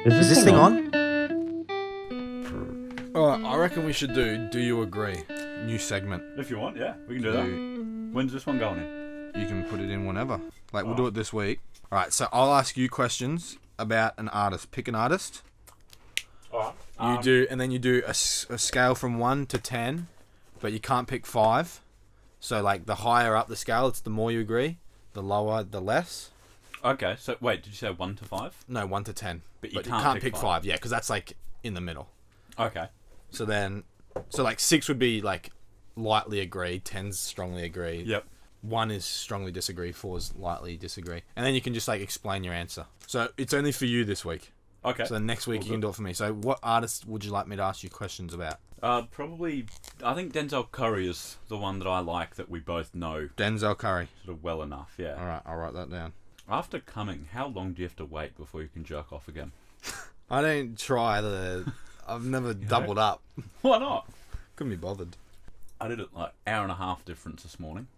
Is this thing on? Alright, I reckon we should do You Agree? New segment. If you want, yeah, we can do that. When's this one going in? You can put it in whenever. We'll do it this week. Alright, so I'll ask you questions about an artist. Pick an artist. Alright. You do a scale from 1 to 10, but you can't pick 5. So, the higher up the scale, it's the more you agree. The lower, the less. Okay, so wait, did you say 1 to 5? No, 1 to 10. But you can't pick 5. 5. Yeah, because that's, in the middle. Okay. So 6 would be, lightly agree. 10's strongly agree. Yep. 1 is strongly disagree. 4 is lightly disagree. And then you can just, explain your answer. So, it's only for you this week. Okay. So, next week you can do it for me. So, what artist would you like me to ask you questions about? Probably, I think Denzel Curry is the one that I like that we both know Denzel Curry. sort of well enough, yeah. Alright, I'll write that down. After coming, how long do you have to wait before you can jerk off again? I don't try I've never doubled up. Why not? Couldn't be bothered. I did it hour and a half difference this morning.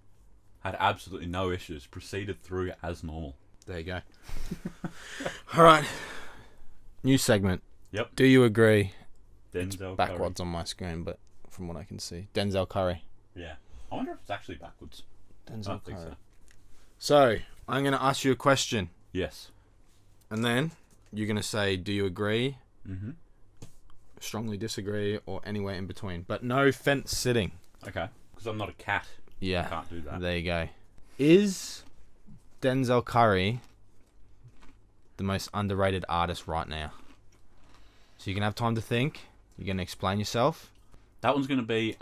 Had absolutely no issues. Proceeded through as normal. There you go. Alright. New segment. Yep. Do you agree? Denzel Backwards on my screen, but from what I can see. Denzel Curry. Curry. Yeah. I wonder if it's actually backwards. Denzel I don't think Curry. so. So, I'm going to ask you a question. Yes. And then you're going to say, do you agree? Mm-hmm. Strongly disagree, or anywhere in between. But no fence sitting. Okay. Because I'm not a cat. Yeah. I can't do that. There you go. Is Denzel Curry the most underrated artist right now? So you can have time to think. You're going to explain yourself. That one's going to be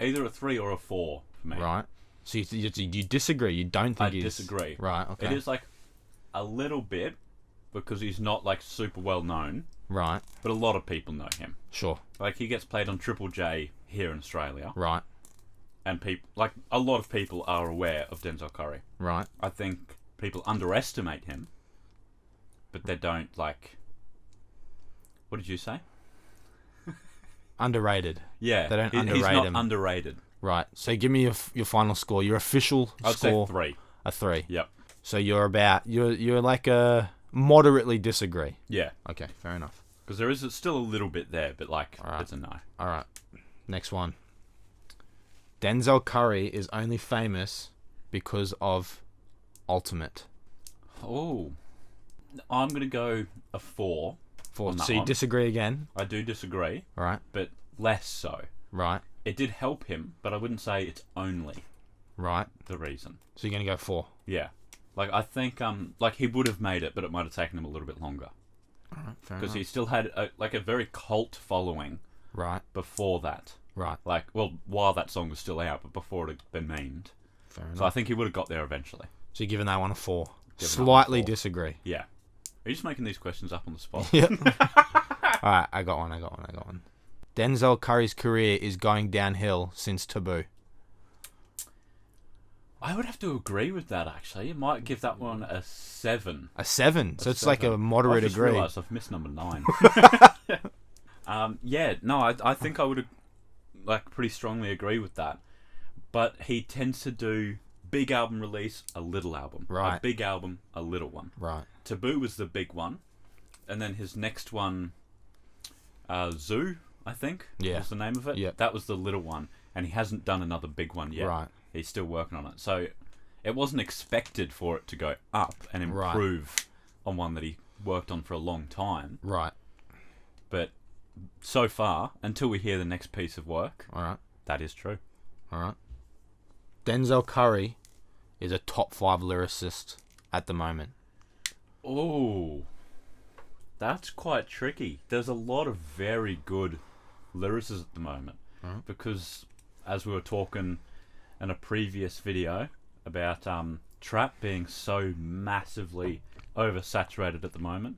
either a 3 or a 4 for me. Right. So you disagree. You don't think I disagree. Right, okay. It is a little bit because he's not super well known, Right. but a lot of people know him. Sure. He gets played on Triple J here in Australia. Right. And a lot of people are aware of Denzel Curry. Right. I think people underestimate him, but they don't what did you say? Underrated. Yeah. They don't he's underrate not him. underrated. Right. So give me your final score. Your official I'd score. say 3. A 3. Yep. So you're a moderately disagree. Yeah. Okay, fair enough. Because there is still a little bit there, but Alright. it's a no. Alright. Next one. Denzel Curry is only famous because of Ultimate. Oh. I'm going to go a 4. on that So you one. disagree again? I do disagree, Right. but less so. Right. It did help him, but I wouldn't say it's only Right. the reason. So you're going to go 4. Yeah. I think he would have made it, but it might have taken him a little bit longer. Alright, fair Because enough. he still had a very cult following Right. before that. Right. While that song was still out, but before it had been memed. Fair enough. So I think he would have got there eventually. So you're giving that one a 4. Giving that one a Slightly 4. disagree. Yeah. Are you just making these questions up on the spot? Yep. Alright, I got one. Denzel Curry's career is going downhill since Taboo. I would have to agree with that, actually. You might give that one a 7. A 7. So it's 7. like a moderate I've just agree. realised I've missed number 9. I think I would pretty strongly agree with that. But he tends to do big album release, a little album. Right. A big album, a little one. Right. Taboo was the big one. And then his next one, Zoo, I think, Yeah. was the name of it. Yep. That was the little one. And he hasn't done another big one yet. Right. He's still working on it. So it wasn't expected for it to go up and Right. improve on one that he worked on for a long time. Right. But so far, until we hear the next piece of work, Alright. that is true. Alright. Denzel Curry is a top 5 lyricist at the moment. Oh, that's quite tricky. There's a lot of very good lyricists at the moment. Alright. Because, as we were talking in a previous video about trap being so massively oversaturated at the moment,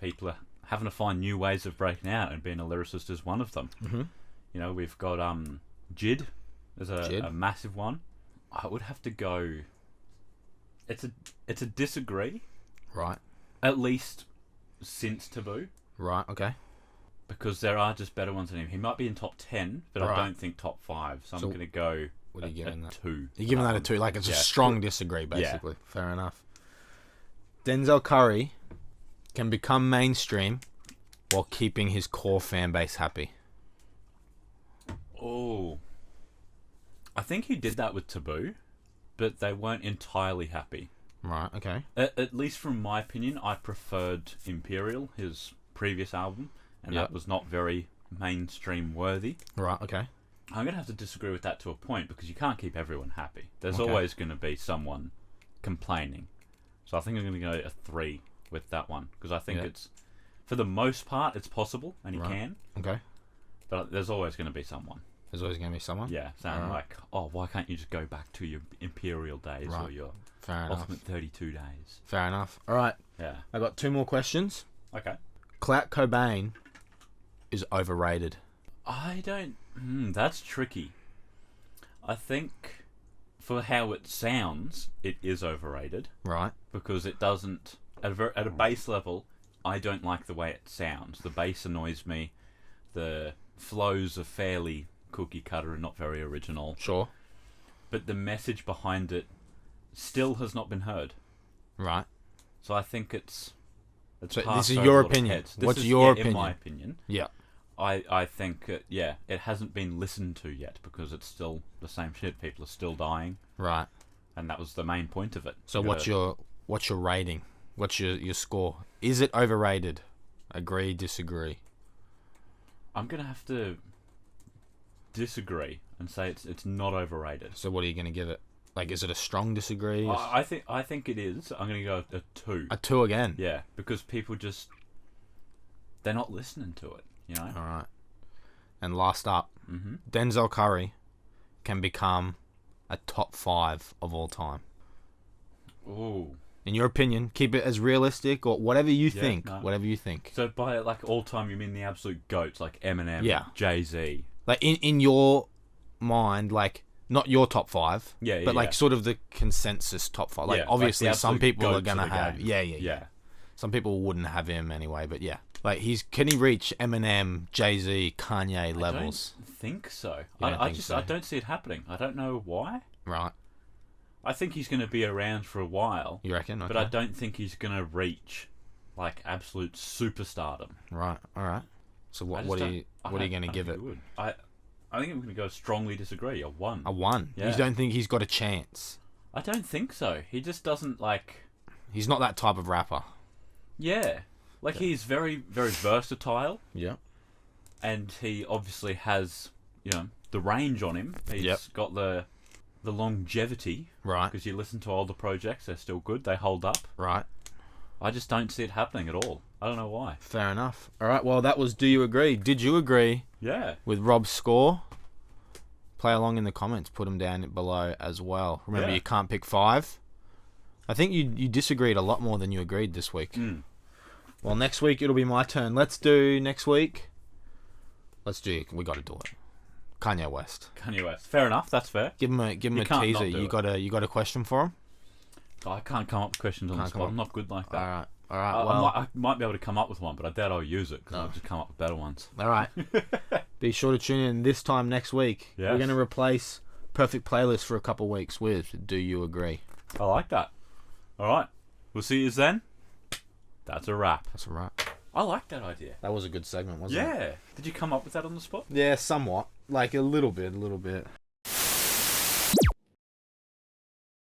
people are having to find new ways of breaking out, and being a lyricist is one of them. Mm-hmm. We've got Jid as Jid. a massive one. I would have to go. It's a disagree, Right. at least since Taboo, Right, okay. because there are just better ones than him. He might be in top 10, but Right. I don't think top 5. So I'm So going to go what are you giving that? 2. You're giving that a 2. It's a Yeah. strong disagree, basically. Fair enough. Denzel Curry can become mainstream while keeping his core fan base happy? Oh, I think he did that with Taboo, but they weren't entirely happy. Right, okay. At least from my opinion, I preferred Imperial, his previous album, and Yep. that was not very mainstream worthy. Right, okay. I'm going to have to disagree with that to a point because you can't keep everyone happy. There's Okay. always going to be someone complaining. So I think I'm going to go a 3 with that one because I think Yeah. it's, for the most part, it's possible and he Right. can, Okay. but there's always going to be someone. There's always going to be someone? Yeah, saying Alright. like, oh, why can't you just go back to your Imperial days or Right. your Fair enough. Ultimate 32 days? Fair enough. All right. Yeah. I got 2 more questions. Okay. Clout Cobain is overrated. I don't. That's tricky. I think for how it sounds, it is overrated Right. because it doesn't. At a base level, I don't like the way it sounds. The bass annoys me. The flows are fairly cookie cutter and not very original. Sure. But the message behind it still has not been heard. Right. So I think it's So passed this is over your a lot of opinion. heads. This What's is- your yeah, in my opinion? opinion. Yeah. I think, it hasn't been listened to yet because it's still the same shit. People are still dying, Right. and that was the main point of it. So You what's gotta- your rating? What's your score? Is it overrated? Agree, disagree? I'm gonna have to disagree and say it's not overrated. So what are you going to give it? Like, is it a strong disagree? I think it is. I'm gonna go a 2. A 2 again? Yeah, because people just they're not listening to it. You know. All right. And last up, Mm-hmm. Denzel Curry can become a top 5 of all time. Ooh. In your opinion, keep it as realistic or whatever you Yeah, think. no. Whatever you think. So by like all time, you mean the absolute goats like Eminem, Yeah. Jay-Z. Like in your mind, like not your top 5, Yeah, but yeah. like sort of the consensus top 5. Like Yeah, like obviously the some absolute people are goats of gonna the have game. yeah. Some people wouldn't have him anyway, but yeah. Like can he reach Eminem, Jay-Z, Kanye levels? I don't think so. You don't I think just so? I don't see it happening. I don't know why. Right. I think he's going to be around for a while, You reckon? Okay. but I don't think he's going to reach like absolute superstardom. Right. All right. So I what just what are don't- you I what are you don't- going to I give think it? he would. I think I'm going to go strongly disagree. A 1. A 1. Yeah. You don't think he's got a chance? I don't think so. He just doesn't like. He's not that type of rapper. Yeah, like he's very very versatile, Yeah. and he obviously has the range on him. He's Yep. got the longevity. Right. Because you listen to older projects, they're still good. They hold up. Right. I just don't see it happening at all. I don't know why. Fair enough. All right. Well, that was Do You Agree? Did you agree Yeah. with Rob's score? Play along in the comments. Put them down below as well. Remember, Yeah. you can't pick 5. I think you disagreed a lot more than you agreed this week. Mm. Well, next week it'll be my turn. Let's do next week. We got to do it. Kanye West. Kanye West. Fair enough. That's fair. Give him a You can't teaser. not do it. You got a question for him? I can't come up with questions on the Can't come spot. up. I'm not good like that. All right. Well, I might be able to come up with one, but I doubt I'll use it because No. I'll just come up with better ones. all right. Be sure to tune in this time next week. Yes. We're going to replace Perfect Playlist for a couple of weeks with Do You Agree? I like that. All right. We'll see you then. That's a wrap. That's all right. I like that idea. That was a good segment, wasn't it? Yeah. Did you come up with that on the spot? Yeah, somewhat. Like a little bit.